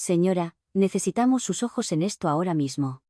Señora, necesitamos sus ojos en esto ahora mismo.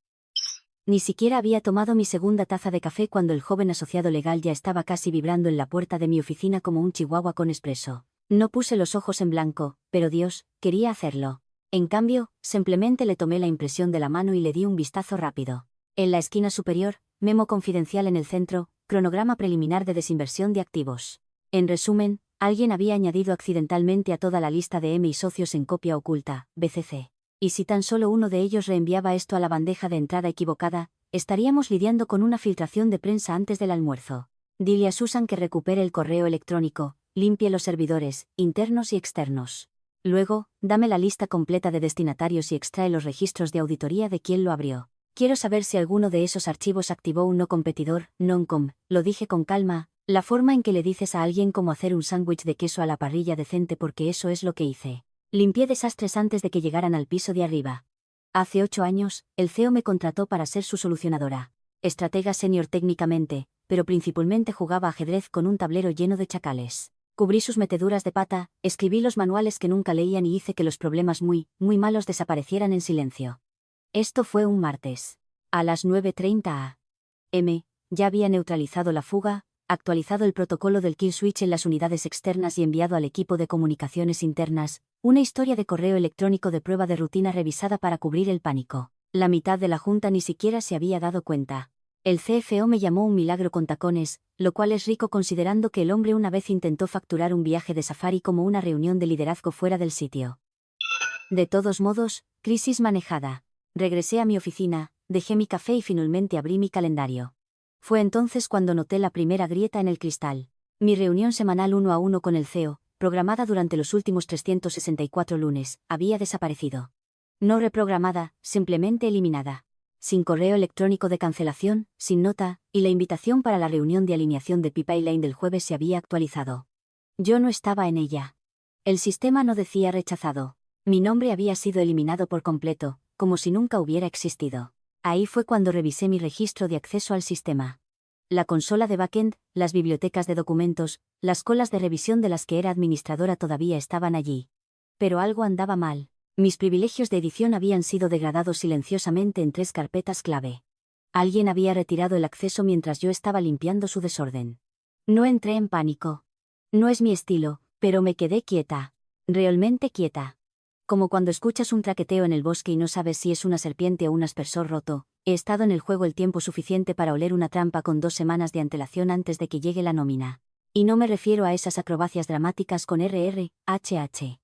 Ni siquiera había tomado mi segunda taza de café cuando el joven asociado legal ya estaba casi vibrando en la puerta de mi oficina como un chihuahua con espresso. No puse los ojos en blanco, pero Dios, quería hacerlo. En cambio, simplemente le tomé la impresión de la mano y le di un vistazo rápido. En la esquina superior, memo confidencial en el centro, cronograma preliminar de desinversión de activos. En resumen, alguien había añadido accidentalmente a toda la lista de M y socios en copia oculta, BCC. Y si tan solo uno de ellos reenviaba esto a la bandeja de entrada equivocada, estaríamos lidiando con una filtración de prensa antes del almuerzo. Dile a Susan que recupere el correo electrónico, limpie los servidores, internos y externos. Luego, dame la lista completa de destinatarios y extrae los registros de auditoría de quién lo abrió. Quiero saber si alguno de esos archivos activó un no competidor, non-com, lo dije con calma, la forma en que le dices a alguien cómo hacer un sándwich de queso a la parrilla decente porque eso es lo que hice. Limpié desastres antes de que llegaran al piso de arriba. Hace 8 años, el CEO me contrató para ser su solucionadora. Estratega senior técnicamente, pero principalmente jugaba ajedrez con un tablero lleno de chacales. Cubrí sus meteduras de pata, escribí los manuales que nunca leían y hice que los problemas muy malos desaparecieran en silencio. Esto fue un martes. A las 9:30 a.m., ya había neutralizado la fuga, actualizado el protocolo del kill switch en las unidades externas y enviado al equipo de comunicaciones internas una historia de correo electrónico de prueba de rutina revisada para cubrir el pánico. La mitad de la junta ni siquiera se había dado cuenta. El CFO me llamó un milagro con tacones, lo cual es rico considerando que el hombre una vez intentó facturar un viaje de safari como una reunión de liderazgo fuera del sitio. De todos modos, crisis manejada. Regresé a mi oficina, dejé mi café y finalmente abrí mi calendario. Fue entonces cuando noté la primera grieta en el cristal. Mi reunión semanal 1 a 1 con el CEO, programada durante los últimos 364 lunes, había desaparecido. No reprogramada, simplemente eliminada. Sin correo electrónico de cancelación, sin nota, y la invitación para la reunión de alineación de Pipeline del jueves se había actualizado. Yo no estaba en ella. El sistema no decía rechazado. Mi nombre había sido eliminado por completo, como si nunca hubiera existido. Ahí fue cuando revisé mi registro de acceso al sistema. La consola de backend, las bibliotecas de documentos, las colas de revisión de las que era administradora todavía estaban allí. Pero algo andaba mal. Mis privilegios de edición habían sido degradados silenciosamente en 3 carpetas clave. Alguien había retirado el acceso mientras yo estaba limpiando su desorden. No entré en pánico. No es mi estilo, pero me quedé quieta. Realmente quieta. Como cuando escuchas un traqueteo en el bosque y no sabes si es una serpiente o un aspersor roto, he estado en el juego el tiempo suficiente para oler una trampa con 2 semanas de antelación antes de que llegue la nómina. Y no me refiero a esas acrobacias dramáticas con RRHH.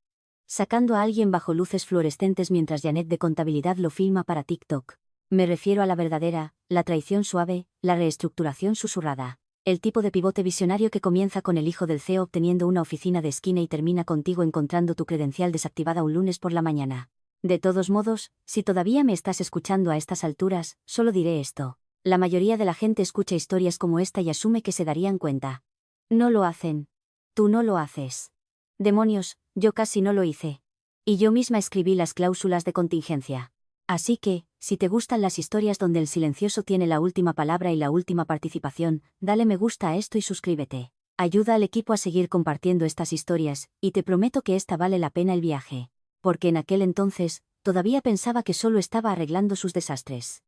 Sacando a alguien bajo luces fluorescentes mientras Janet de contabilidad lo filma para TikTok. Me refiero a la verdadera, la traición suave, la reestructuración susurrada. El tipo de pivote visionario que comienza con el hijo del CEO obteniendo una oficina de esquina y termina contigo encontrando tu credencial desactivada un lunes por la mañana. De todos modos, si todavía me estás escuchando a estas alturas, solo diré esto. La mayoría de la gente escucha historias como esta y asume que se darían cuenta. No lo hacen. Tú no lo haces. Demonios, yo casi no lo hice. Y yo misma escribí las cláusulas de contingencia. Así que, si te gustan las historias donde el silencioso tiene la última palabra y la última participación, dale me gusta a esto y suscríbete. Ayuda al equipo a seguir compartiendo estas historias, y te prometo que esta vale la pena el viaje. Porque en aquel entonces, todavía pensaba que solo estaba arreglando sus desastres.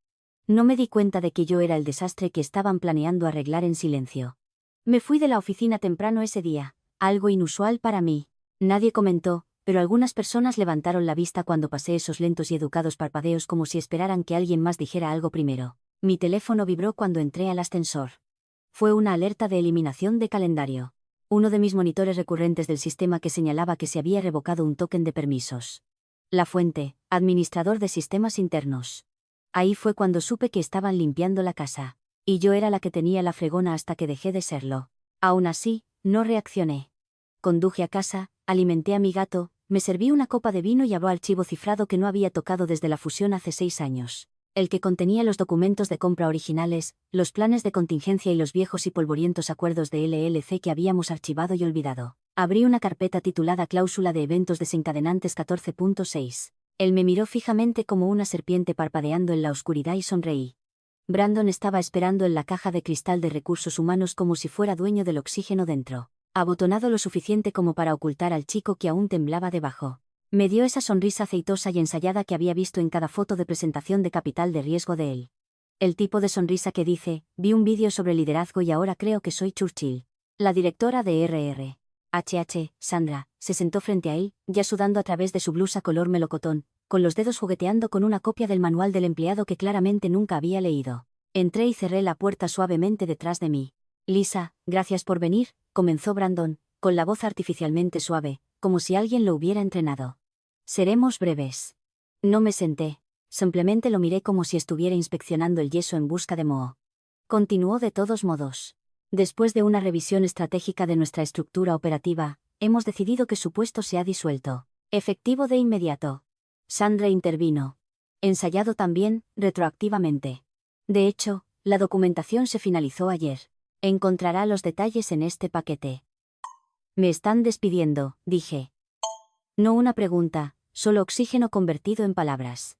No me di cuenta de que yo era el desastre que estaban planeando arreglar en silencio. Me fui de la oficina temprano ese día, algo inusual para mí. Nadie comentó, pero algunas personas levantaron la vista cuando pasé esos lentos y educados parpadeos como si esperaran que alguien más dijera algo primero. Mi teléfono vibró cuando entré al ascensor. Fue una alerta de eliminación de calendario. Uno de mis monitores recurrentes del sistema que señalaba que se había revocado un token de permisos. La fuente, administrador de sistemas internos. Ahí fue cuando supe que estaban limpiando la casa. Y yo era la que tenía la fregona hasta que dejé de serlo. Aún así, no reaccioné. Conduje a casa, alimenté a mi gato, me serví una copa de vino y abrí archivo cifrado que no había tocado desde la fusión hace 6 años. El que contenía los documentos de compra originales, los planes de contingencia y los viejos y polvorientos acuerdos de LLC que habíamos archivado y olvidado. Abrí una carpeta titulada Cláusula de Eventos Desencadenantes 14.6. Él me miró fijamente como una serpiente parpadeando en la oscuridad y sonreí. Brandon estaba esperando en la caja de cristal de recursos humanos como si fuera dueño del oxígeno dentro. Abotonado lo suficiente como para ocultar al chico que aún temblaba debajo. Me dio esa sonrisa aceitosa y ensayada que había visto en cada foto de presentación de capital de riesgo de él. El tipo de sonrisa que dice, vi un vídeo sobre liderazgo y ahora creo que soy Churchill. La directora de RRHH, Sandra, se sentó frente a él, ya sudando a través de su blusa color melocotón, con los dedos jugueteando con una copia del manual del empleado que claramente nunca había leído. Entré y cerré la puerta suavemente detrás de mí. Lisa, gracias por venir, comenzó Brandon, con la voz artificialmente suave, como si alguien lo hubiera entrenado. Seremos breves. No me senté. Simplemente lo miré como si estuviera inspeccionando el yeso en busca de moho. Continuó de todos modos. Después de una revisión estratégica de nuestra estructura operativa, hemos decidido que su puesto se ha disuelto. Efectivo de inmediato. Sandra intervino. Ensayado también, retroactivamente. De hecho, la documentación se finalizó ayer. Encontrará los detalles en este paquete. Me están despidiendo, dije. No una pregunta, solo oxígeno convertido en palabras.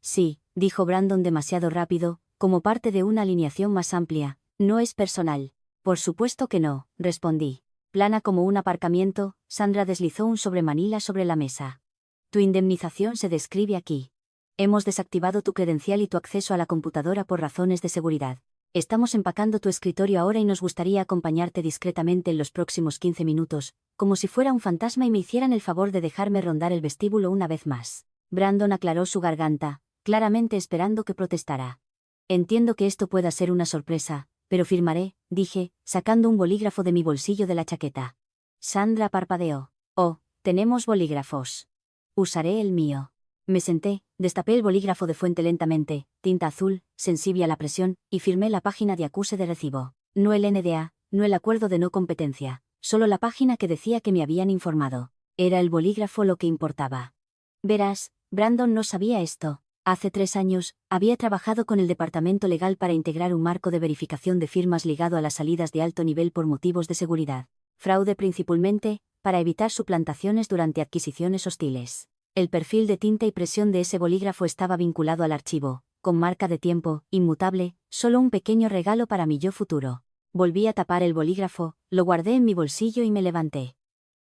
Sí, dijo Brandon demasiado rápido, como parte de una alineación más amplia, no es personal. Por supuesto que no, respondí. Plana como un aparcamiento, Sandra deslizó un sobremanila sobre la mesa. Tu indemnización se describe aquí. Hemos desactivado tu credencial y tu acceso a la computadora por razones de seguridad. Estamos empacando tu escritorio ahora y nos gustaría acompañarte discretamente en los próximos 15 minutos, como si fuera un fantasma y me hicieran el favor de dejarme rondar el vestíbulo una vez más. Brandon aclaró su garganta, claramente esperando que protestara. Entiendo que esto pueda ser una sorpresa, pero firmaré, dije, sacando un bolígrafo de mi bolsillo de la chaqueta. Sandra parpadeó. Oh, tenemos bolígrafos. Usaré el mío. Me senté, destapé el bolígrafo de fuente lentamente, tinta azul, sensible a la presión, y firmé la página de acuse de recibo. No el NDA, no el acuerdo de no competencia, solo la página que decía que me habían informado. Era el bolígrafo lo que importaba. Verás, Brandon no sabía esto. Hace 3 años, había trabajado con el departamento legal para integrar un marco de verificación de firmas ligado a las salidas de alto nivel por motivos de seguridad. Fraude principalmente, para evitar suplantaciones durante adquisiciones hostiles. El perfil de tinta y presión de ese bolígrafo estaba vinculado al archivo, con marca de tiempo, inmutable, solo un pequeño regalo para mi yo futuro. Volví a tapar el bolígrafo, lo guardé en mi bolsillo y me levanté.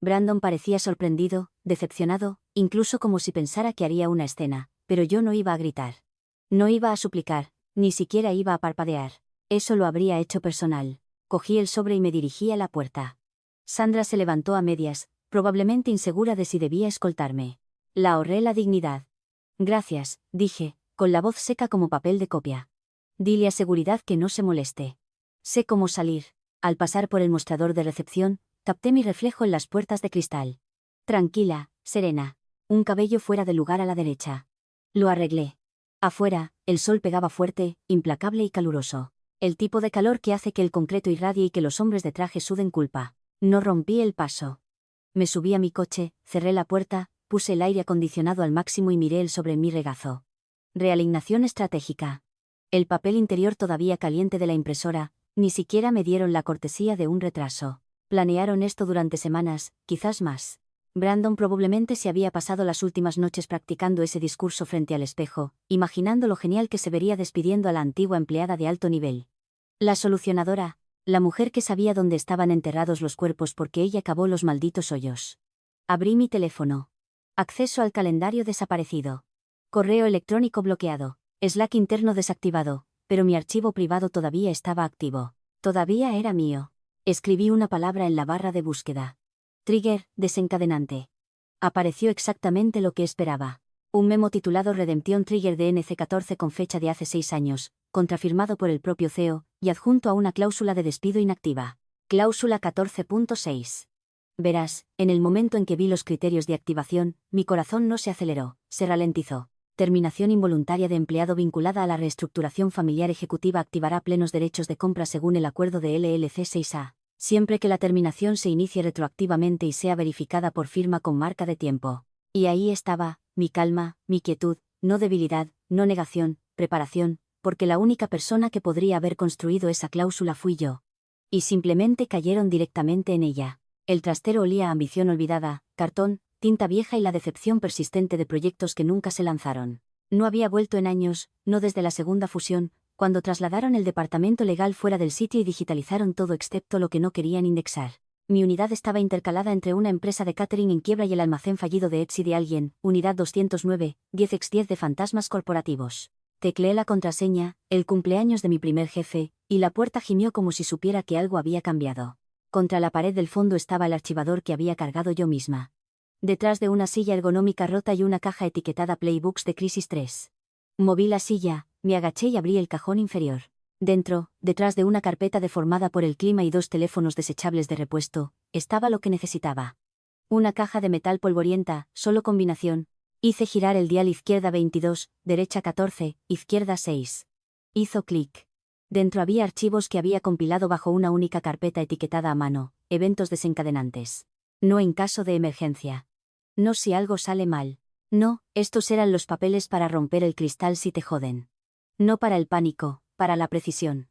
Brandon parecía sorprendido, decepcionado, incluso como si pensara que haría una escena, pero yo no iba a gritar. No iba a suplicar, ni siquiera iba a parpadear. Eso lo habría hecho personal. Cogí el sobre y me dirigí a la puerta. Sandra se levantó a medias, probablemente insegura de si debía escoltarme. La ahorré la dignidad. Gracias, dije, con la voz seca como papel de copia. Dile a seguridad que no se moleste. Sé cómo salir. Al pasar por el mostrador de recepción, capté mi reflejo en las puertas de cristal. Tranquila, serena. Un cabello fuera de lugar a la derecha. Lo arreglé. Afuera, el sol pegaba fuerte, implacable y caluroso. El tipo de calor que hace que el concreto irradie y que los hombres de traje suden culpa. No rompí el paso. Me subí a mi coche, cerré la puerta, puse el aire acondicionado al máximo y miré el sobre mi regazo. Realignación estratégica. El papel interior todavía caliente de la impresora, ni siquiera me dieron la cortesía de un retraso. Planearon esto durante semanas, quizás más. Brandon probablemente se había pasado las últimas noches practicando ese discurso frente al espejo, imaginando lo genial que se vería despidiendo a la antigua empleada de alto nivel. La solucionadora, la mujer que sabía dónde estaban enterrados los cuerpos porque ella cavó los malditos hoyos. Abrí mi teléfono. Acceso al calendario desaparecido. Correo electrónico bloqueado. Slack interno desactivado, pero mi archivo privado todavía estaba activo. Todavía era mío. Escribí una palabra en la barra de búsqueda. Trigger, desencadenante. Apareció exactamente lo que esperaba. Un memo titulado Redemption Trigger de NC14 con fecha de hace 6 años, contrafirmado por el propio CEO, y adjunto a una cláusula de despido inactiva. Cláusula 14.6. Verás, en el momento en que vi los criterios de activación, mi corazón no se aceleró, se ralentizó. Terminación involuntaria de empleado vinculada a la reestructuración familiar ejecutiva activará plenos derechos de compra según el acuerdo de LLC 6A, siempre que la terminación se inicie retroactivamente y sea verificada por firma con marca de tiempo. Y ahí estaba, mi calma, mi quietud, no debilidad, no negación, preparación, porque la única persona que podría haber construido esa cláusula fui yo. Y simplemente cayeron directamente en ella. El trastero olía a ambición olvidada, cartón, tinta vieja y la decepción persistente de proyectos que nunca se lanzaron. No había vuelto en años, no desde la segunda fusión, cuando trasladaron el departamento legal fuera del sitio y digitalizaron todo excepto lo que no querían indexar. Mi unidad estaba intercalada entre una empresa de catering en quiebra y el almacén fallido de Etsy de alguien, unidad 209, 10x10 de fantasmas corporativos. Tecleé la contraseña, el cumpleaños de mi primer jefe, y la puerta gimió como si supiera que algo había cambiado. Contra la pared del fondo estaba el archivador que había cargado yo misma. Detrás de una silla ergonómica rota y una caja etiquetada Playbooks de Crisis 3. Moví la silla, me agaché y abrí el cajón inferior. Dentro, detrás de una carpeta deformada por el clima y 2 teléfonos desechables de repuesto, estaba lo que necesitaba. Una caja de metal polvorienta, solo combinación. Hice girar el dial izquierda 22, derecha 14, izquierda 6. Hizo clic. Dentro había archivos que había compilado bajo una única carpeta etiquetada a mano, eventos desencadenantes. No en caso de emergencia. No si algo sale mal. No, estos eran los papeles para romper el cristal si te joden. No para el pánico, para la precisión.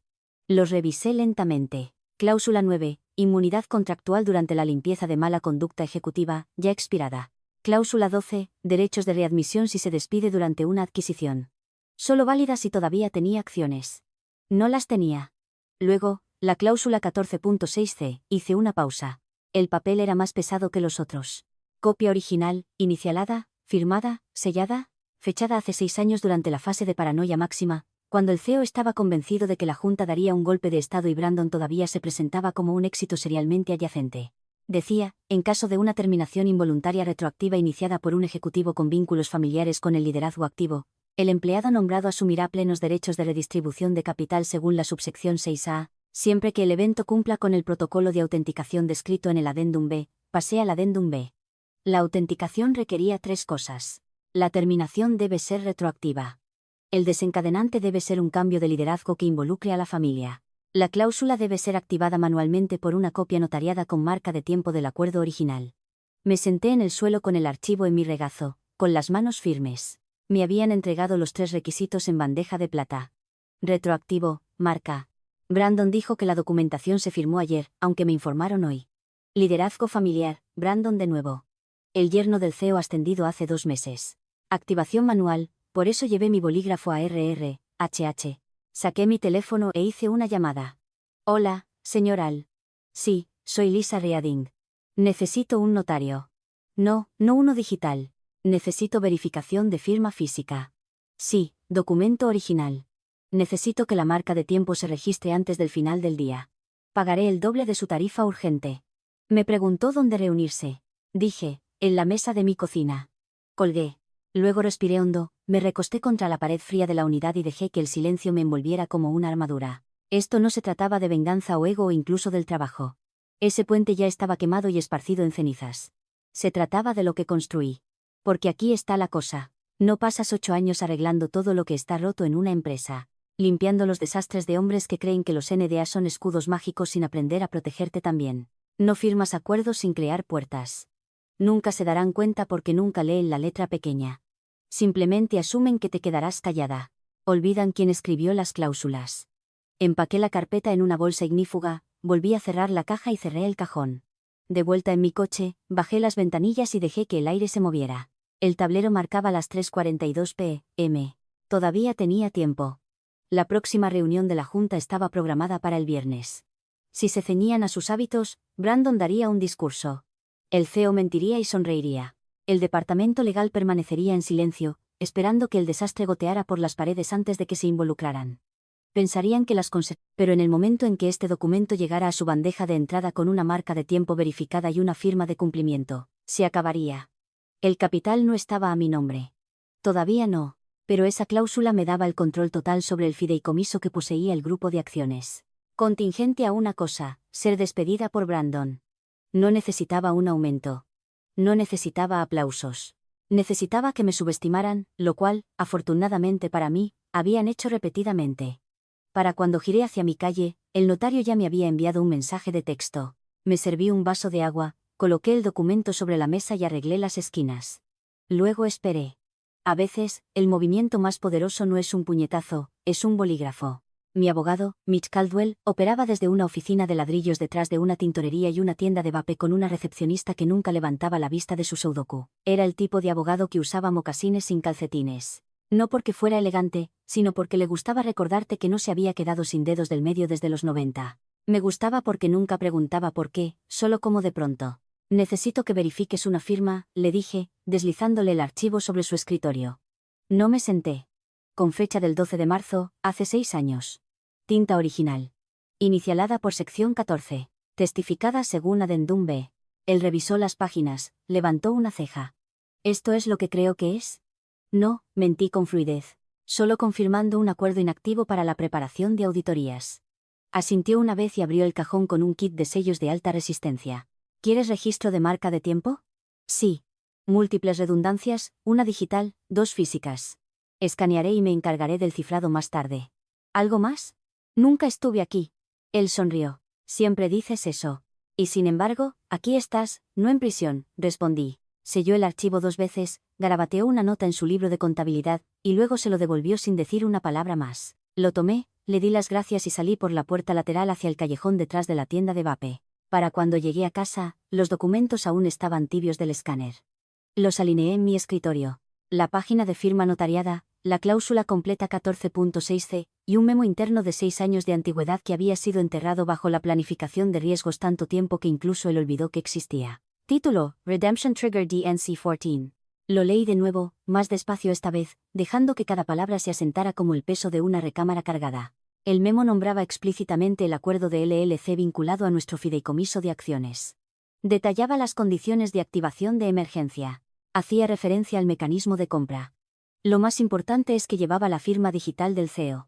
Los revisé lentamente. Cláusula 9. Inmunidad contractual durante la limpieza de mala conducta ejecutiva, ya expirada. Cláusula 12. Derechos de readmisión si se despide durante una adquisición. Solo válida si todavía tenía acciones. No las tenía. Luego, la cláusula 14.6c. Hice una pausa. El papel era más pesado que los otros. Copia original, inicialada, firmada, sellada, fechada hace 6 años durante la fase de paranoia máxima, cuando el CEO estaba convencido de que la Junta daría un golpe de Estado y Brandon todavía se presentaba como un éxito serialmente adyacente. Decía, en caso de una terminación involuntaria retroactiva iniciada por un ejecutivo con vínculos familiares con el liderazgo activo, el empleado nombrado asumirá plenos derechos de redistribución de capital según la subsección 6A, siempre que el evento cumpla con el protocolo de autenticación descrito en el Adendum B, pase al Adendum B. La autenticación requería 3 cosas. La terminación debe ser retroactiva. El desencadenante debe ser un cambio de liderazgo que involucre a la familia. La cláusula debe ser activada manualmente por una copia notariada con marca de tiempo del acuerdo original. Me senté en el suelo con el archivo en mi regazo, con las manos firmes. Me habían entregado los 3 requisitos en bandeja de plata. Retroactivo, marca. Brandon dijo que la documentación se firmó ayer, aunque me informaron hoy. Liderazgo familiar, Brandon de nuevo. El yerno del CEO ascendido hace 2 meses. Activación manual, por eso llevé mi bolígrafo a HH. Saqué mi teléfono e hice una llamada. Hola, señor Al. Sí, soy Lisa Reading. Necesito un notario. No uno digital. Necesito verificación de firma física. Sí, documento original. Necesito que la marca de tiempo se registre antes del final del día. Pagaré el doble de su tarifa urgente. Me preguntó dónde reunirse. Dije, en la mesa de mi cocina. Colgué. Luego respiré hondo, me recosté contra la pared fría de la unidad y dejé que el silencio me envolviera como una armadura. Esto no se trataba de venganza o ego o incluso del trabajo. Ese puente ya estaba quemado y esparcido en cenizas. Se trataba de lo que construí. Porque aquí está la cosa. No pasas 8 años arreglando todo lo que está roto en una empresa. Limpiando los desastres de hombres que creen que los NDA son escudos mágicos sin aprender a protegerte también. No firmas acuerdos sin crear puertas. Nunca se darán cuenta porque nunca leen la letra pequeña. Simplemente asumen que te quedarás callada. Olvidan quién escribió las cláusulas. Empaqué la carpeta en una bolsa ignífuga, volví a cerrar la caja y cerré el cajón. De vuelta en mi coche, bajé las ventanillas y dejé que el aire se moviera. El tablero marcaba las 3:42 p.m. Todavía tenía tiempo. La próxima reunión de la Junta estaba programada para el viernes. Si se ceñían a sus hábitos, Brandon daría un discurso. El CEO mentiría y sonreiría. El departamento legal permanecería en silencio, esperando que el desastre goteara por las paredes antes de que se involucraran. Pensarían que las pero en el momento en que este documento llegara a su bandeja de entrada con una marca de tiempo verificada y una firma de cumplimiento, se acabaría. El capital no estaba a mi nombre. Todavía no, pero esa cláusula me daba el control total sobre el fideicomiso que poseía el grupo de acciones. Contingente a una cosa, ser despedida por Brandon. No necesitaba un aumento. No necesitaba aplausos. Necesitaba que me subestimaran, lo cual, afortunadamente para mí, habían hecho repetidamente. Para cuando giré hacia mi calle, el notario ya me había enviado un mensaje de texto. Me serví un vaso de agua, coloqué el documento sobre la mesa y arreglé las esquinas. Luego esperé. A veces, el movimiento más poderoso no es un puñetazo, es un bolígrafo. Mi abogado, Mitch Caldwell, operaba desde una oficina de ladrillos detrás de una tintorería y una tienda de vape con una recepcionista que nunca levantaba la vista de su sudoku. Era el tipo de abogado que usaba mocasines sin calcetines. No porque fuera elegante, sino porque le gustaba recordarte que no se había quedado sin dedos del medio desde los 90. Me gustaba porque nunca preguntaba por qué, solo como de pronto. Necesito que verifiques una firma, le dije, deslizándole el archivo sobre su escritorio. No me senté. Con fecha del 12 de marzo, hace 6 años. Tinta original. Inicialada por sección 14. Testificada según Adendum B. Él revisó las páginas, levantó una ceja. ¿Esto es lo que creo que es? No, mentí con fluidez. Solo confirmando un acuerdo inactivo para la preparación de auditorías. Asintió una vez y abrió el cajón con un kit de sellos de alta resistencia. ¿Quieres registro de marca de tiempo? Sí. Múltiples redundancias, una digital, 2 físicas. Escanearé y me encargaré del cifrado más tarde. ¿Algo más? Nunca estuve aquí. Él sonrió. Siempre dices eso. Y sin embargo, aquí estás, no en prisión, respondí. Selló el archivo 2 veces, garabateó una nota en su libro de contabilidad, y luego se lo devolvió sin decir una palabra más. Lo tomé, le di las gracias y salí por la puerta lateral hacia el callejón detrás de la tienda de Vape. Para cuando llegué a casa, los documentos aún estaban tibios del escáner. Los alineé en mi escritorio. La página de firma notariada, la cláusula completa 14.6c, y un memo interno de 6 años de antigüedad que había sido enterrado bajo la planificación de riesgos tanto tiempo que incluso él olvidó que existía. Título: Redemption Trigger DNC-14. Lo leí de nuevo, más despacio esta vez, dejando que cada palabra se asentara como el peso de una recámara cargada. El memo nombraba explícitamente el acuerdo de LLC vinculado a nuestro fideicomiso de acciones. Detallaba las condiciones de activación de emergencia. Hacía referencia al mecanismo de compra. Lo más importante es que llevaba la firma digital del CEO.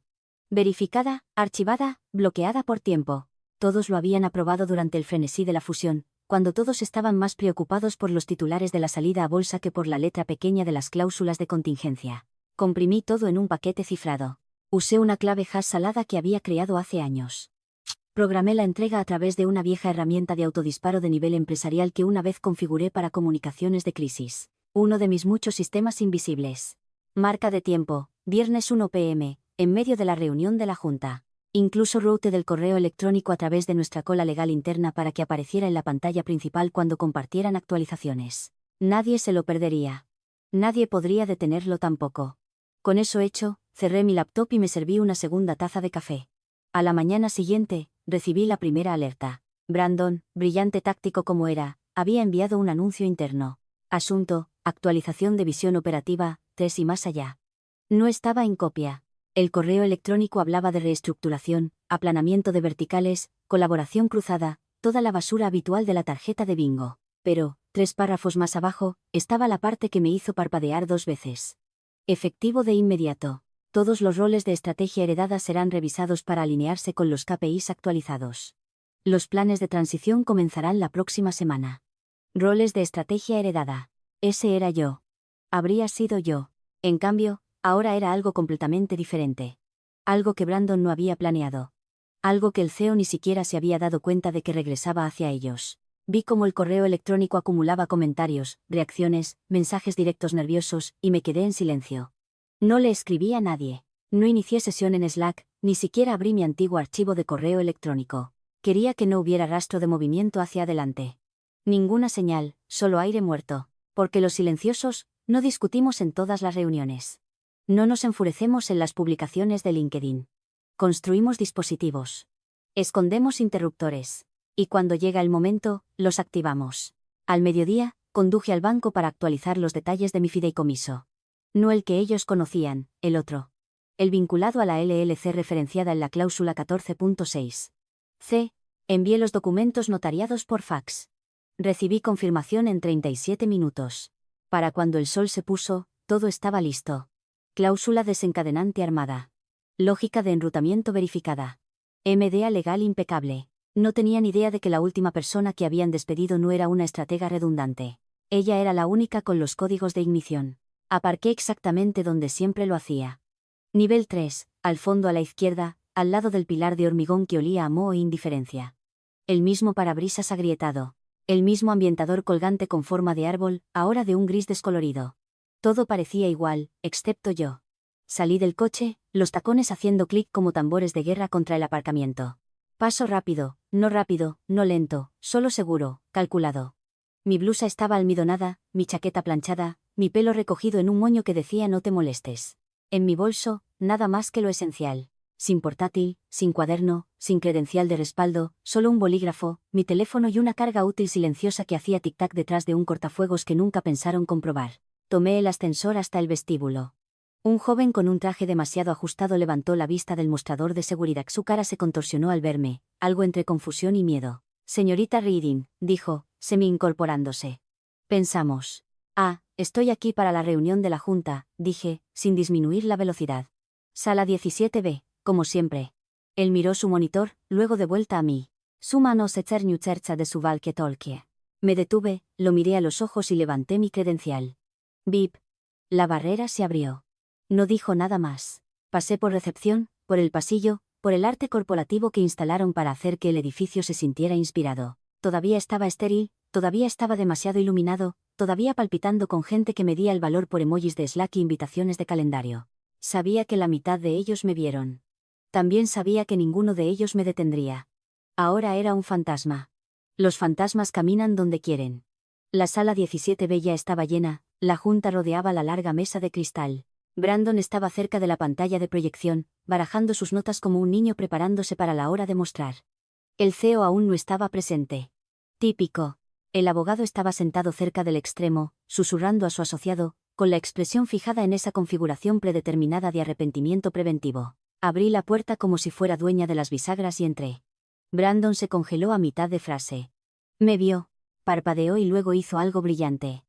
Verificada, archivada, bloqueada por tiempo. Todos lo habían aprobado durante el frenesí de la fusión, cuando todos estaban más preocupados por los titulares de la salida a bolsa que por la letra pequeña de las cláusulas de contingencia. Comprimí todo en un paquete cifrado. Usé una clave hash salada que había creado hace años. Programé la entrega a través de una vieja herramienta de autodisparo de nivel empresarial que una vez configuré para comunicaciones de crisis. Uno de mis muchos sistemas invisibles. Marca de tiempo, viernes 1 p.m., en medio de la reunión de la Junta. Incluso route del correo electrónico a través de nuestra cola legal interna para que apareciera en la pantalla principal cuando compartieran actualizaciones. Nadie se lo perdería. Nadie podría detenerlo tampoco. Con eso hecho, cerré mi laptop y me serví una segunda taza de café. A la mañana siguiente, recibí la primera alerta. Brandon, brillante táctico como era, había enviado un anuncio interno. Asunto: actualización de visión operativa, 3 y más allá. No estaba en copia. El correo electrónico hablaba de reestructuración, aplanamiento de verticales, colaboración cruzada, toda la basura habitual de la tarjeta de bingo. Pero, 3 párrafos más abajo, estaba la parte que me hizo parpadear 2 veces. Efectivo de inmediato. Todos los roles de estrategia heredada serán revisados para alinearse con los KPIs actualizados. Los planes de transición comenzarán la próxima semana. Roles de estrategia heredada. Ese era yo. Habría sido yo. En cambio, ahora era algo completamente diferente. Algo que Brandon no había planeado. Algo que el CEO ni siquiera se había dado cuenta de que regresaba hacia ellos. Vi cómo el correo electrónico acumulaba comentarios, reacciones, mensajes directos nerviosos, y me quedé en silencio. No le escribí a nadie. No inicié sesión en Slack, ni siquiera abrí mi antiguo archivo de correo electrónico. Quería que no hubiera rastro de movimiento hacia adelante. Ninguna señal, solo aire muerto. Porque los silenciosos, no discutimos en todas las reuniones. No nos enfurecemos en las publicaciones de LinkedIn. Construimos dispositivos. Escondemos interruptores. Y cuando llega el momento, los activamos. Al mediodía, conduje al banco para actualizar los detalles de mi fideicomiso. No el que ellos conocían, el otro. El vinculado a la LLC referenciada en la cláusula 14.6. C. Envié los documentos notariados por fax. Recibí confirmación en 37 minutos. Para cuando el sol se puso, todo estaba listo. Cláusula desencadenante armada. Lógica de enrutamiento verificada. MDA legal impecable. No tenían idea de que la última persona que habían despedido no era una estratega redundante. Ella era la única con los códigos de ignición. Aparqué exactamente donde siempre lo hacía. Nivel 3, al fondo a la izquierda, al lado del pilar de hormigón que olía a moho e indiferencia. El mismo parabrisas agrietado. El mismo ambientador colgante con forma de árbol, ahora de un gris descolorido. Todo parecía igual, excepto yo. Salí del coche, los tacones haciendo clic como tambores de guerra contra el aparcamiento. Paso rápido, no lento, solo seguro, calculado. Mi blusa estaba almidonada, mi chaqueta planchada, mi pelo recogido en un moño que decía no te molestes. En mi bolso, nada más que lo esencial. sin portátil, sin cuaderno, sin credencial de respaldo, solo un bolígrafo, mi teléfono y una carga útil silenciosa que hacía tic-tac detrás de un cortafuegos que nunca pensaron comprobar. Tomé el ascensor hasta el vestíbulo. Un joven con un traje demasiado ajustado levantó la vista del mostrador de seguridad. Su cara se contorsionó al verme, algo entre confusión y miedo. Señorita Reading, dijo, semi-incorporándose. Pensamos. Ah, estoy aquí para la reunión de la Junta, dije, sin disminuir la velocidad. Sala 17B, como siempre. Él miró su monitor, luego de vuelta a mí. Su mano se cerza de su walkie-talkie. Me detuve, lo miré a los ojos y levanté mi credencial. Bip. La barrera se abrió. No dijo nada más. Pasé por recepción, por el pasillo, por el arte corporativo que instalaron para hacer que el edificio se sintiera inspirado. Todavía estaba estéril, todavía estaba demasiado iluminado, todavía palpitando con gente que medía el valor por emojis de Slack y invitaciones de calendario. Sabía que la mitad de ellos me vieron. También sabía que ninguno de ellos me detendría. Ahora era un fantasma. Los fantasmas caminan donde quieren. La sala 17B ya estaba llena, la Junta rodeaba la larga mesa de cristal. Brandon estaba cerca de la pantalla de proyección, barajando sus notas como un niño preparándose para la hora de mostrar. El CEO aún no estaba presente. Típico. El abogado estaba sentado cerca del extremo, susurrando a su asociado, con la expresión fijada en esa configuración predeterminada de arrepentimiento preventivo. Abrí la puerta como si fuera dueña de las bisagras y entré. Brandon se congeló a mitad de frase. Me vio, parpadeó y luego hizo algo brillante.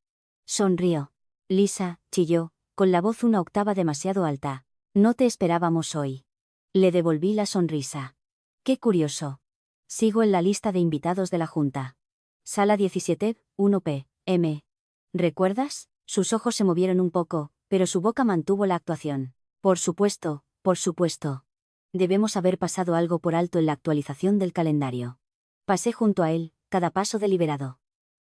Sonrió. Lisa, chilló, con la voz una octava demasiado alta. No te esperábamos hoy. Le devolví la sonrisa. Qué curioso. Sigo en la lista de invitados de la Junta. Sala 17, 1P, M. ¿Recuerdas? Sus ojos se movieron un poco, pero su boca mantuvo la actuación. Por supuesto, por supuesto. Debemos haber pasado algo por alto en la actualización del calendario. Pasé junto a él, cada paso deliberado.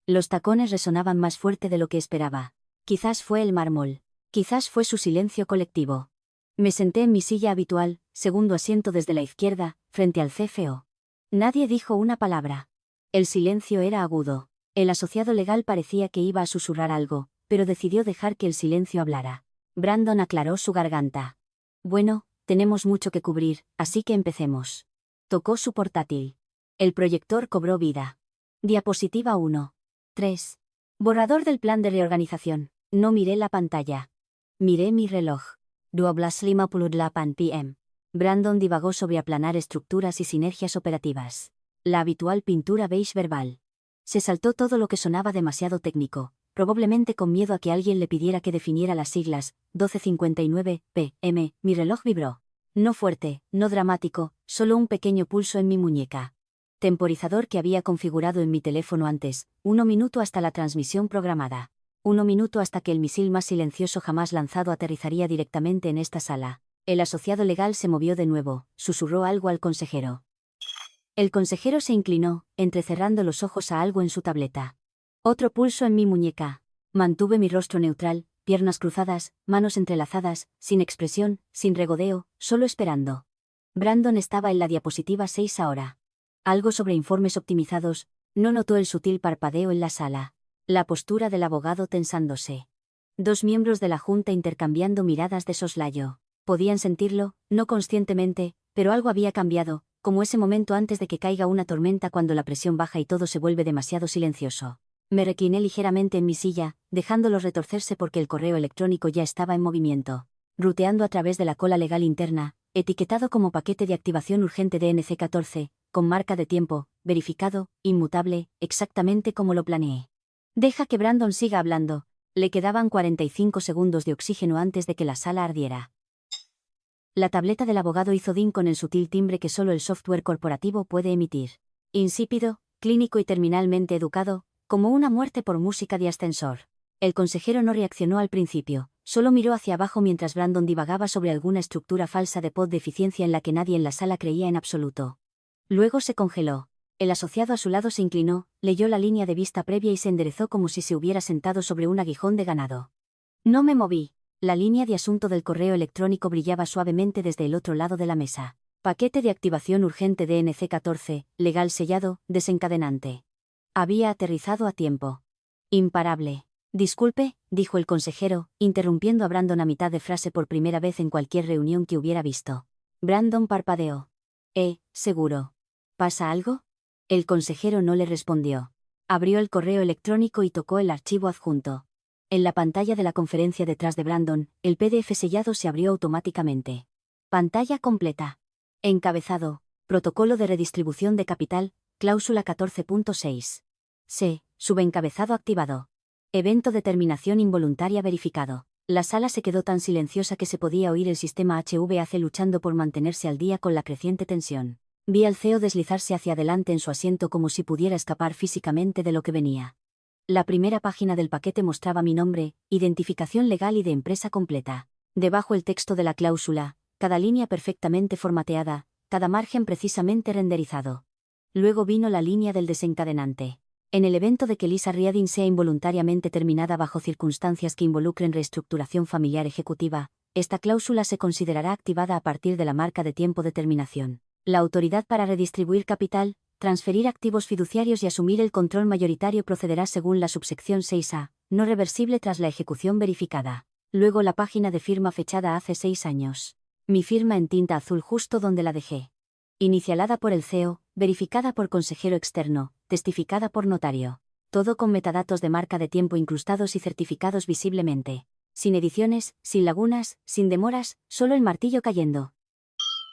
Los tacones resonaban más fuerte de lo que esperaba. Quizás fue el mármol. Quizás fue su silencio colectivo. Me senté en mi silla habitual, segundo asiento desde la izquierda, frente al CFO. Nadie dijo una palabra. El silencio era agudo. El asociado legal parecía que iba a susurrar algo, pero decidió dejar que el silencio hablara. Brandon aclaró su garganta. Bueno, tenemos mucho que cubrir, así que empecemos. Tocó su portátil. El proyector cobró vida. Diapositiva 1. 3. Borrador del plan de reorganización. No miré la pantalla. Miré mi reloj. 12:58 p.m. Brandon divagó sobre aplanar estructuras y sinergias operativas. La habitual pintura beige verbal. Se saltó todo lo que sonaba demasiado técnico, probablemente con miedo a que alguien le pidiera que definiera las siglas. 12:59 p.m. Mi reloj vibró. No fuerte, no dramático, solo un pequeño pulso en mi muñeca. Temporizador que había configurado en mi teléfono antes. 1 minuto hasta la transmisión programada. 1 minuto hasta que el misil más silencioso jamás lanzado aterrizaría directamente en esta sala. El asociado legal se movió de nuevo, susurró algo al consejero. El consejero se inclinó, entrecerrando los ojos a algo en su tableta. Otro pulso en mi muñeca. Mantuve mi rostro neutral, piernas cruzadas, manos entrelazadas, sin expresión, sin regodeo, solo esperando. Brandon estaba en la diapositiva 6 ahora. Algo sobre informes optimizados, no notó el sutil parpadeo en la sala. La postura del abogado tensándose. Dos miembros de la Junta intercambiando miradas de soslayo. Podían sentirlo, no conscientemente, pero algo había cambiado, como ese momento antes de que caiga una tormenta cuando la presión baja y todo se vuelve demasiado silencioso. Me recliné ligeramente en mi silla, dejándolos retorcerse porque el correo electrónico ya estaba en movimiento. Ruteando a través de la cola legal interna, etiquetado como paquete de activación urgente DNC 14, con marca de tiempo, verificado, inmutable, exactamente como lo planeé. Deja que Brandon siga hablando. Le quedaban 45 segundos de oxígeno antes de que la sala ardiera. La tableta del abogado hizo ding con el sutil timbre que solo el software corporativo puede emitir. Insípido, clínico y terminalmente educado, como una muerte por música de ascensor. El consejero no reaccionó al principio, solo miró hacia abajo mientras Brandon divagaba sobre alguna estructura falsa de pod de eficiencia en la que nadie en la sala creía en absoluto. Luego se congeló. El asociado a su lado se inclinó, leyó la línea de vista previa y se enderezó como si se hubiera sentado sobre un aguijón de ganado. No me moví. La línea de asunto del correo electrónico brillaba suavemente desde el otro lado de la mesa. Paquete de activación urgente DNC 14, legal sellado, desencadenante. Había aterrizado a tiempo. Imparable. Disculpe, dijo el consejero, interrumpiendo a Brandon a mitad de frase por primera vez en cualquier reunión que hubiera visto. Brandon parpadeó. ¿Seguro? ¿Pasa algo? El consejero no le respondió. Abrió el correo electrónico y tocó el archivo adjunto. En la pantalla de la conferencia detrás de Brandon, el PDF sellado se abrió automáticamente. Pantalla completa. Encabezado. Protocolo de redistribución de capital, cláusula 14.6. Subencabezado activado. Evento de terminación involuntaria verificado. La sala se quedó tan silenciosa que se podía oír el sistema HVAC luchando por mantenerse al día con la creciente tensión. Vi al CEO deslizarse hacia adelante en su asiento como si pudiera escapar físicamente de lo que venía. La primera página del paquete mostraba mi nombre, identificación legal y de empresa completa. Debajo el texto de la cláusula, cada línea perfectamente formateada, cada margen precisamente renderizado. Luego vino la línea del desencadenante. En el evento de que Lisa Riadin sea involuntariamente terminada bajo circunstancias que involucren reestructuración familiar ejecutiva, esta cláusula se considerará activada a partir de la marca de tiempo de terminación. La autoridad para redistribuir capital, transferir activos fiduciarios y asumir el control mayoritario procederá según la subsección 6A, no reversible tras la ejecución verificada. Luego la página de firma fechada hace 6 años. Mi firma en tinta azul justo donde la dejé. Inicialada por el CEO, verificada por consejero externo, testificada por notario. Todo con metadatos de marca de tiempo incrustados y certificados visiblemente. Sin ediciones, sin lagunas, sin demoras, solo el martillo cayendo.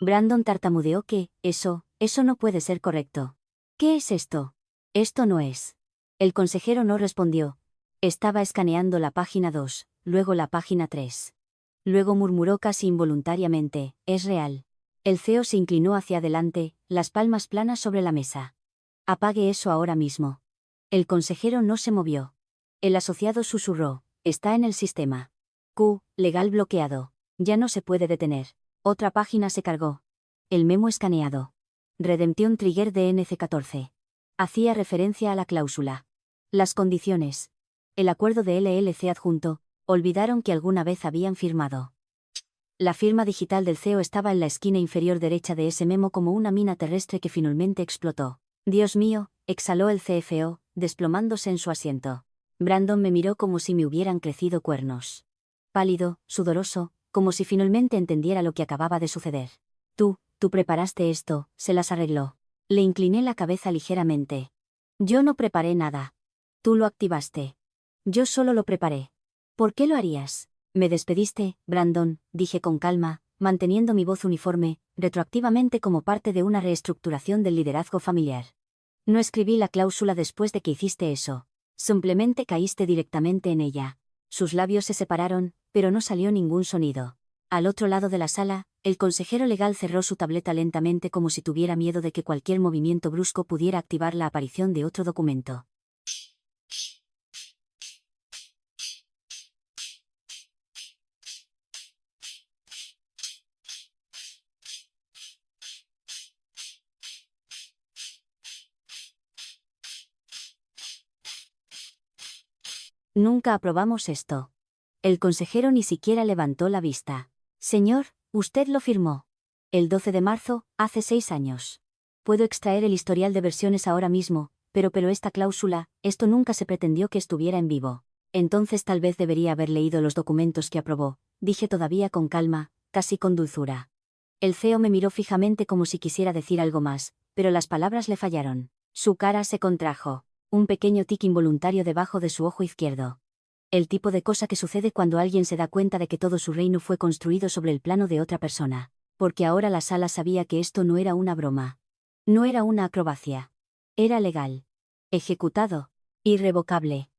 Brandon tartamudeó que, eso no puede ser correcto. ¿Qué es esto? Esto no es. El consejero no respondió. Estaba escaneando la página 2, luego la página 3. Luego murmuró casi involuntariamente, es real. El CEO se inclinó hacia adelante, las palmas planas sobre la mesa. Apague eso ahora mismo. El consejero no se movió. El asociado susurró, está en el sistema. Legal bloqueado. Ya no se puede detener. Otra página se cargó. El memo escaneado. Redemption Trigger DNC14. Hacía referencia a la cláusula. Las condiciones. El acuerdo de LLC adjunto, olvidaron que alguna vez habían firmado. La firma digital del CEO estaba en la esquina inferior derecha de ese memo como una mina terrestre que finalmente explotó. Dios mío, exhaló el CFO, desplomándose en su asiento. Brandon me miró como si me hubieran crecido cuernos. Pálido, sudoroso, como si finalmente entendiera lo que acababa de suceder. Tú preparaste esto, se las arregló. Le incliné la cabeza ligeramente. Yo no preparé nada. Tú lo activaste. Yo solo lo preparé. ¿Por qué lo harías? Me despediste, Brandon, dije con calma, manteniendo mi voz uniforme, retroactivamente como parte de una reestructuración del liderazgo familiar. No escribí la cláusula después de que hiciste eso. Simplemente caíste directamente en ella. Sus labios se separaron, pero no salió ningún sonido. Al otro lado de la sala, el consejero legal cerró su tableta lentamente como si tuviera miedo de que cualquier movimiento brusco pudiera activar la aparición de otro documento. Nunca aprobamos esto. El consejero ni siquiera levantó la vista. Señor, usted lo firmó. El 12 de marzo, hace 6 años. Puedo extraer el historial de versiones ahora mismo, pero esta cláusula, esto nunca se pretendió que estuviera en vivo. Entonces tal vez debería haber leído los documentos que aprobó, dije todavía con calma, casi con dulzura. El CEO me miró fijamente como si quisiera decir algo más, pero las palabras le fallaron. Su cara se contrajo. Un pequeño tic involuntario debajo de su ojo izquierdo. El tipo de cosa que sucede cuando alguien se da cuenta de que todo su reino fue construido sobre el plano de otra persona. Porque ahora la sala sabía que esto no era una broma. No era una acrobacia. Era legal. Ejecutado. Irrevocable.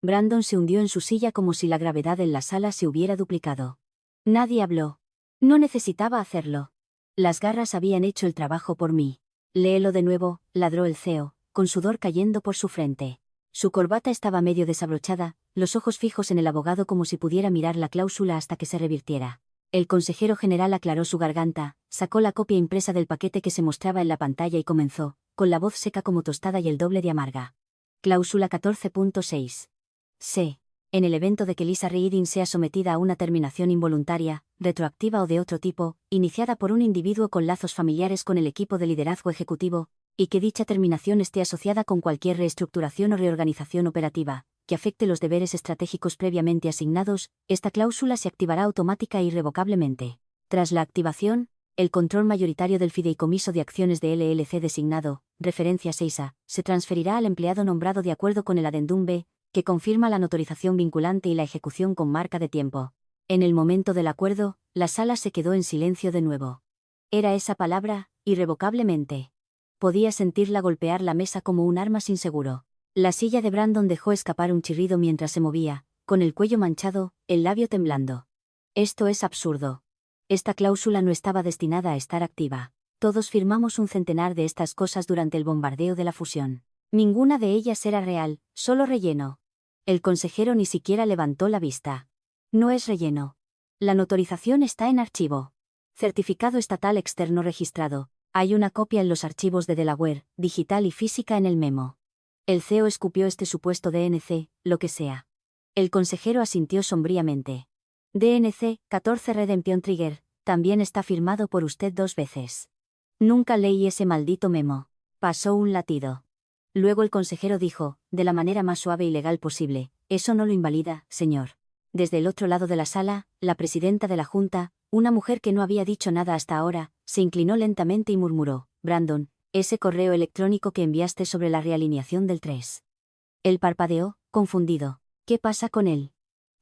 Brandon se hundió en su silla como si la gravedad en la sala se hubiera duplicado. Nadie habló. No necesitaba hacerlo. Las garras habían hecho el trabajo por mí. Léelo de nuevo, ladró el CEO, con sudor cayendo por su frente. Su corbata estaba medio desabrochada, los ojos fijos en el abogado como si pudiera mirar la cláusula hasta que se revirtiera. El consejero general aclaró su garganta, sacó la copia impresa del paquete que se mostraba en la pantalla y comenzó, con la voz seca como tostada y el doble de amarga. Cláusula 14.6. En el evento de que Lisa Riadin sea sometida a una terminación involuntaria, retroactiva o de otro tipo, iniciada por un individuo con lazos familiares con el equipo de liderazgo ejecutivo, y que dicha terminación esté asociada con cualquier reestructuración o reorganización operativa, que afecte los deberes estratégicos previamente asignados, esta cláusula se activará automática e irrevocablemente. Tras la activación, El control mayoritario del fideicomiso de acciones de LLC designado, referencia 6A, se transferirá al empleado nombrado de acuerdo con el adendum B, que confirma la notorización vinculante y la ejecución con marca de tiempo. En el momento del acuerdo, la sala se quedó en silencio de nuevo. Era esa palabra, irrevocablemente. Podía sentirla golpear la mesa como un arma sin seguro. La silla de Brandon dejó escapar un chirrido mientras se movía, con el cuello manchado, el labio temblando. Esto es absurdo. Esta cláusula no estaba destinada a estar activa. Todos firmamos un centenar de estas cosas durante el bombardeo de la fusión. Ninguna de ellas era real, solo relleno. El consejero ni siquiera levantó la vista. No es relleno. La notorización está en archivo. Certificado estatal externo registrado. Hay una copia en los archivos de Delaware, digital y física en el memo. El CEO escupió este supuesto DNC, lo que sea. El consejero asintió sombríamente. DNC, 14 Redemption Trigger, también está firmado por usted 2 veces. Nunca leí ese maldito memo. Pasó un latido. Luego el consejero dijo, de la manera más suave y legal posible, eso no lo invalida, señor. Desde el otro lado de la sala, la presidenta de la Junta, una mujer que no había dicho nada hasta ahora, se inclinó lentamente y murmuró, Brandon, ese correo electrónico que enviaste sobre la realineación del 3. Él parpadeó, confundido. ¿Qué pasa con él?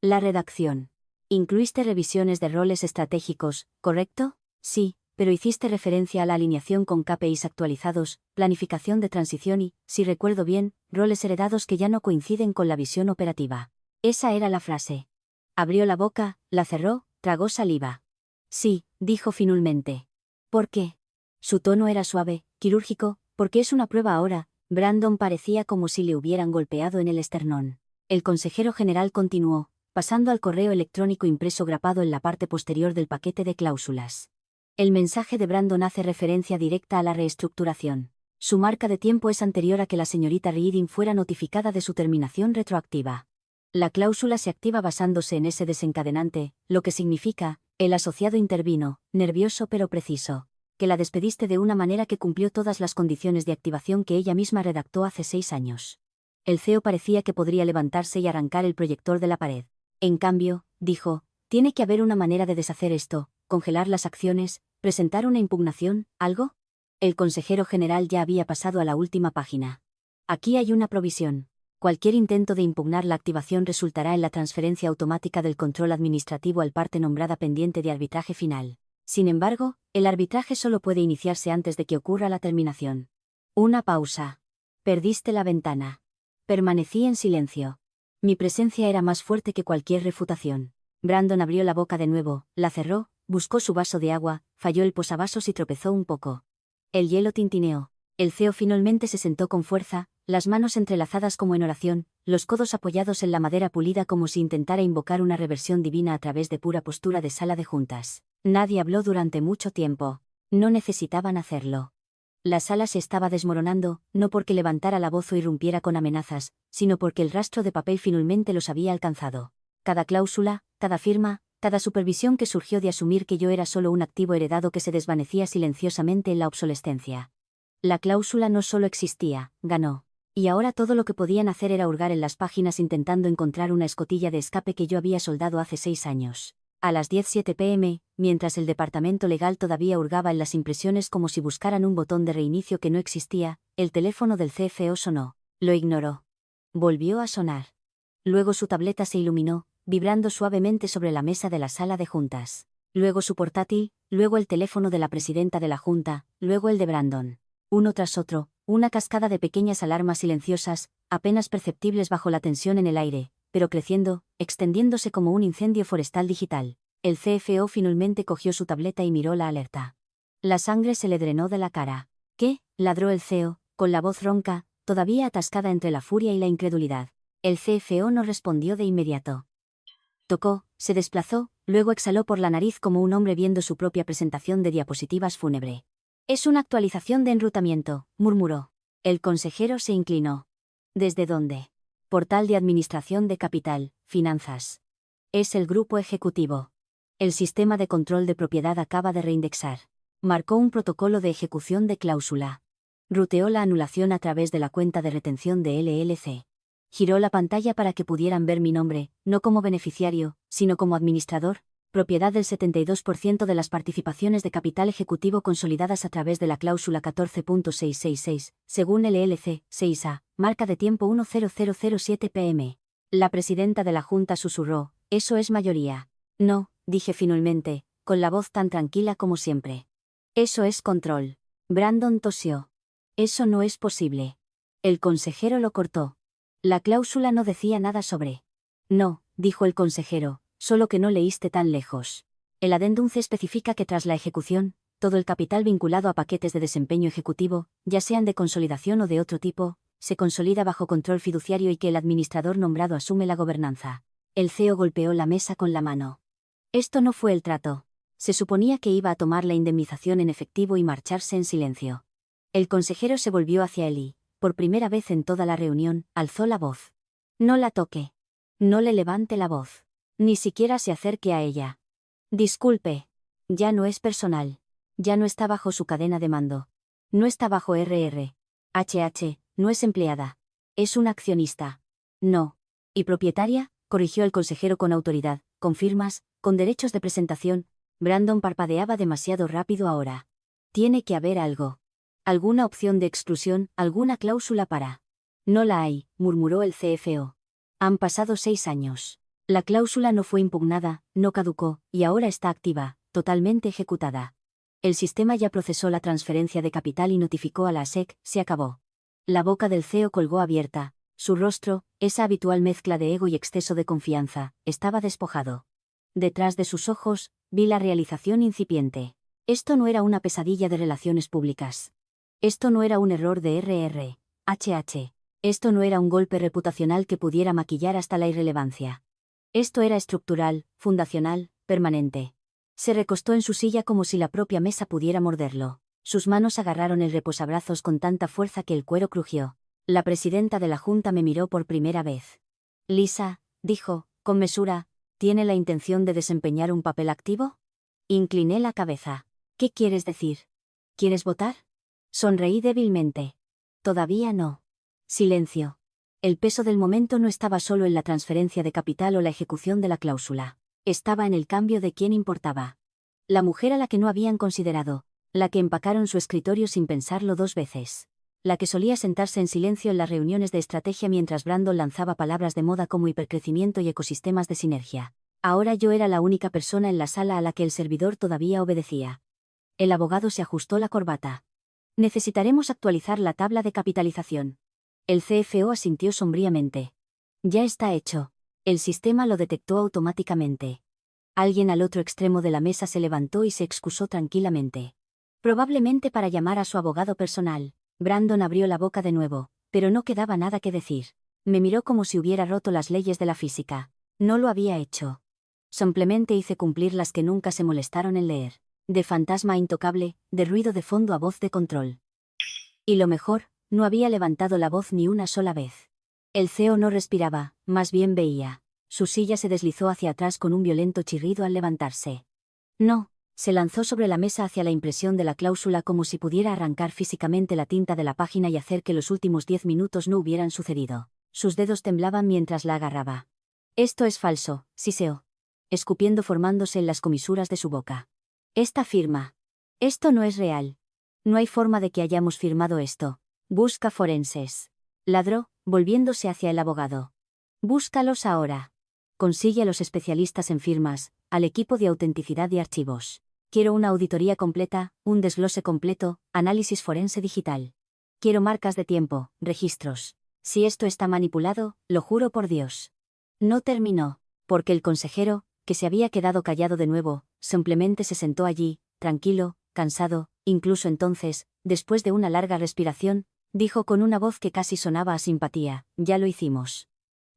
La redacción. Incluiste revisiones de roles estratégicos, ¿correcto? Sí, pero hiciste referencia a la alineación con KPIs actualizados, planificación de transición y, si recuerdo bien, roles heredados que ya no coinciden con la visión operativa. Esa era la frase. Abrió la boca, la cerró, tragó saliva. Sí, dijo finalmente. ¿Por qué? Su tono era suave, quirúrgico, porque es una prueba ahora. Brandon parecía como si le hubieran golpeado en el esternón. El consejero general continuó, pasando al correo electrónico impreso grapado en la parte posterior del paquete de cláusulas. El mensaje de Brandon hace referencia directa a la reestructuración. Su marca de tiempo es anterior a que la señorita Reading fuera notificada de su terminación retroactiva. La cláusula se activa basándose en ese desencadenante, lo que significa, el asociado intervino, nervioso pero preciso, que la despediste de una manera que cumplió todas las condiciones de activación que ella misma redactó hace 6 años. El CEO parecía que podría levantarse y arrancar el proyector de la pared. En cambio, dijo, tiene que haber una manera de deshacer esto, congelar las acciones, presentar una impugnación, ¿algo? El consejero general ya había pasado a la última página. Aquí hay una provisión. Cualquier intento de impugnar la activación resultará en la transferencia automática del control administrativo al parte nombrada pendiente de arbitraje final. Sin embargo, el arbitraje solo puede iniciarse antes de que ocurra la terminación. Una pausa. Perdiste la ventana. Permanecí en silencio. Mi presencia era más fuerte que cualquier refutación. Brandon abrió la boca de nuevo, la cerró, buscó su vaso de agua, falló el posavasos y tropezó un poco. El hielo tintineó. El CEO finalmente se sentó con fuerza, las manos entrelazadas como en oración, los codos apoyados en la madera pulida como si intentara invocar una reversión divina a través de pura postura de sala de juntas. Nadie habló durante mucho tiempo. No necesitaban hacerlo. La sala se estaba desmoronando, no porque levantara la voz o irrumpiera con amenazas, sino porque el rastro de papel finalmente los había alcanzado. Cada cláusula, cada firma, cada supervisión que surgió de asumir que yo era solo un activo heredado que se desvanecía silenciosamente en la obsolescencia. La cláusula no solo existía, ganó. Y ahora todo lo que podían hacer era hurgar en las páginas intentando encontrar una escotilla de escape que yo había soldado hace 6 años. A las 10:07 p.m., mientras el departamento legal todavía hurgaba en las impresiones como si buscaran un botón de reinicio que no existía, el teléfono del CFO sonó. Lo ignoró. Volvió a sonar. Luego su tableta se iluminó, vibrando suavemente sobre la mesa de la sala de juntas. Luego su portátil, luego el teléfono de la presidenta de la junta, luego el de Brandon. Uno tras otro, una cascada de pequeñas alarmas silenciosas, apenas perceptibles bajo la tensión en el aire, pero creciendo, extendiéndose como un incendio forestal digital. El CFO finalmente cogió su tableta y miró la alerta. La sangre se le drenó de la cara. ¿Qué? Ladró el CEO, con la voz ronca, todavía atascada entre la furia y la incredulidad. El CFO no respondió de inmediato. Tocó, se desplazó, luego exhaló por la nariz como un hombre viendo su propia presentación de diapositivas fúnebre. Es una actualización de enrutamiento, murmuró. El consejero se inclinó. ¿Desde dónde? Portal de Administración de Capital, Finanzas. Es el grupo ejecutivo. El sistema de control de propiedad acaba de reindexar. Marcó un protocolo de ejecución de cláusula. Ruteó la anulación a través de la cuenta de retención de LLC. Giró la pantalla para que pudieran ver mi nombre, no como beneficiario, sino como administrador. propiedad del 72% de las participaciones de capital ejecutivo consolidadas a través de la cláusula 14.666, según LLC 6A, marca de tiempo 10007 pm. La presidenta de la Junta susurró: «Eso es mayoría». «No», dije finalmente, con la voz tan tranquila como siempre. «Eso es control». Brandon tosió. «Eso no es posible». El consejero lo cortó. La cláusula no decía nada sobre. «No», dijo el consejero, «solo que no leíste tan lejos. El adendum C especifica que tras la ejecución, todo el capital vinculado a paquetes de desempeño ejecutivo, ya sean de consolidación o de otro tipo, se consolida bajo control fiduciario y que el administrador nombrado asume la gobernanza». El CEO golpeó la mesa con la mano. Esto no fue el trato. Se suponía que iba a tomar la indemnización en efectivo y marcharse en silencio. El consejero se volvió hacia él y, por primera vez en toda la reunión, alzó la voz. «No la toque. No le levante la voz. Ni siquiera se acerque a ella. Disculpe. Ya no es personal. Ya no está bajo su cadena de mando. No está bajo HH, no es empleada. Es una accionista. No. ¿Y propietaria?», corrigió el consejero con autoridad, «con firmas, con derechos de presentación». Brandon parpadeaba demasiado rápido ahora. «Tiene que haber algo. Alguna opción de exclusión, alguna cláusula para». «No la hay», murmuró el CFO. «Han pasado 6 años. La cláusula no fue impugnada, no caducó, y ahora está activa, totalmente ejecutada. El sistema ya procesó la transferencia de capital y notificó a la SEC, se acabó». La boca del CEO colgó abierta. Su rostro, esa habitual mezcla de ego y exceso de confianza, estaba despojado. Detrás de sus ojos, vi la realización incipiente. Esto no era una pesadilla de relaciones públicas. Esto no era un error de HH. Esto no era un golpe reputacional que pudiera maquillar hasta la irrelevancia. Esto era estructural, fundacional, permanente. Se recostó en su silla como si la propia mesa pudiera morderlo. Sus manos agarraron el reposabrazos con tanta fuerza que el cuero crujió. La presidenta de la Junta me miró por primera vez. «Lisa», dijo, con mesura, «¿tiene la intención de desempeñar un papel activo?». Incliné la cabeza. «¿Qué quieres decir? ¿Quieres votar?». Sonreí débilmente. «Todavía no». Silencio. El peso del momento no estaba solo en la transferencia de capital o la ejecución de la cláusula. Estaba en el cambio de quién importaba. La mujer a la que no habían considerado, la que empacaron su escritorio sin pensarlo 2 veces. La que solía sentarse en silencio en las reuniones de estrategia mientras Brandon lanzaba palabras de moda como hipercrecimiento y ecosistemas de sinergia. Ahora yo era la única persona en la sala a la que el servidor todavía obedecía. El abogado se ajustó la corbata. «Necesitaremos actualizar la tabla de capitalización». El CFO asintió sombríamente. «Ya está hecho. El sistema lo detectó automáticamente». Alguien al otro extremo de la mesa se levantó y se excusó tranquilamente. Probablemente para llamar a su abogado personal. Brandon abrió la boca de nuevo, pero no quedaba nada que decir. Me miró como si hubiera roto las leyes de la física. No lo había hecho. Simplemente hice cumplir las que nunca se molestaron en leer. De fantasma a intocable, de ruido de fondo a voz de control. Y lo mejor, no había levantado la voz ni una sola vez. El CEO no respiraba, más bien veía. Su silla se deslizó hacia atrás con un violento chirrido al levantarse. «No». Se lanzó sobre la mesa hacia la impresión de la cláusula como si pudiera arrancar físicamente la tinta de la página y hacer que los últimos 10 minutos no hubieran sucedido. Sus dedos temblaban mientras la agarraba. «Esto es falso», siseó, escupiendo formándose en las comisuras de su boca. «Esta firma. Esto no es real. No hay forma de que hayamos firmado esto. Busca forenses». Ladró, volviéndose hacia el abogado. «Búscalos ahora. Consigue a los especialistas en firmas, al equipo de autenticidad y archivos. Quiero una auditoría completa, un desglose completo, análisis forense digital. Quiero marcas de tiempo, registros. Si esto está manipulado, lo juro por Dios». No terminó, porque el consejero, que se había quedado callado de nuevo, simplemente se sentó allí, tranquilo, cansado. Incluso entonces, después de una larga respiración, dijo con una voz que casi sonaba a simpatía: «Ya lo hicimos».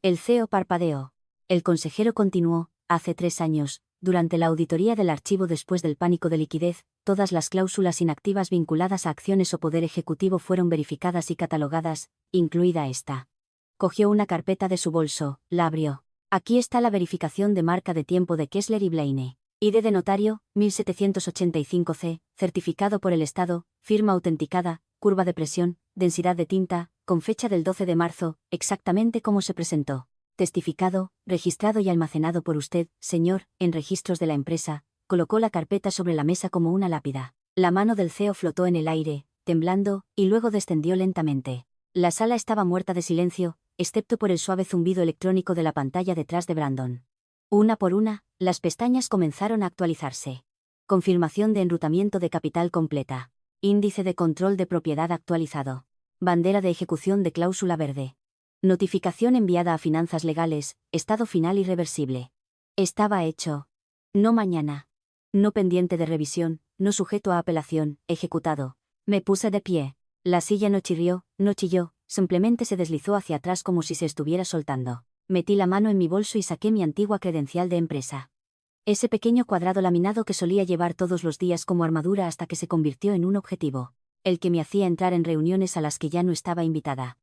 El CEO parpadeó. El consejero continuó: «Hace 3 años, durante la auditoría del archivo después del pánico de liquidez, todas las cláusulas inactivas vinculadas a acciones o poder ejecutivo fueron verificadas y catalogadas, incluida esta». Cogió una carpeta de su bolso, la abrió. «Aquí está la verificación de marca de tiempo de Kessler y Blaine. ID de notario, 1785C, certificado por el Estado, firma autenticada, curva de presión, densidad de tinta, con fecha del 12 de marzo, exactamente como se presentó. Testificado, registrado y almacenado por usted, señor, en registros de la empresa. Colocó la carpeta sobre la mesa como una lápida. La mano del CEO flotó en el aire, temblando, y luego descendió lentamente. La sala estaba muerta de silencio, excepto por el suave zumbido electrónico de la pantalla detrás de Brandon. Una por una, las pestañas comenzaron a actualizarse. Confirmación de enrutamiento de capital completa. Índice de control de propiedad actualizado. Bandera de ejecución de cláusula verde. Notificación enviada a finanzas legales, estado final irreversible. Estaba hecho. No mañana. No pendiente de revisión, no sujeto a apelación, ejecutado. Me puse de pie. La silla no chirrió, no chilló, simplemente se deslizó hacia atrás como si se estuviera soltando. Metí la mano en mi bolso y saqué mi antigua credencial de empresa. Ese pequeño cuadrado laminado que solía llevar todos los días como armadura hasta que se convirtió en un objetivo. El que me hacía entrar en reuniones a las que ya no estaba invitada.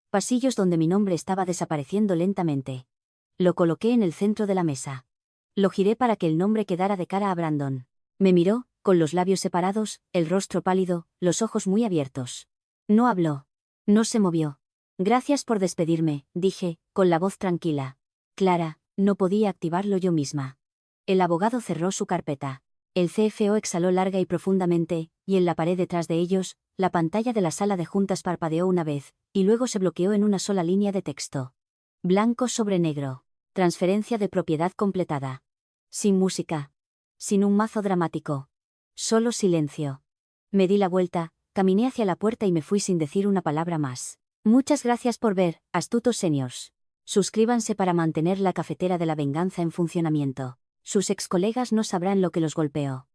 Pasillos donde mi nombre estaba desapareciendo lentamente. Lo coloqué en el centro de la mesa. Lo giré para que el nombre quedara de cara a Brandon. Me miró, con los labios separados, el rostro pálido, los ojos muy abiertos. No habló. No se movió. Gracias por despedirme, dije, con la voz tranquila. Clara, no podía activarlo yo misma. El abogado cerró su carpeta. El CFO exhaló larga y profundamente, y en la pared detrás de ellos, la pantalla de la sala de juntas parpadeó una vez, y luego se bloqueó en una sola línea de texto. Blanco sobre negro. Transferencia de propiedad completada. Sin música. Sin un mazo dramático. Solo silencio. Me di la vuelta, caminé hacia la puerta y me fui sin decir una palabra más. Muchas gracias por ver, astutos seniors. Suscríbanse para mantener la cafetera de la venganza en funcionamiento. Sus ex colegas no sabrán lo que los golpeó.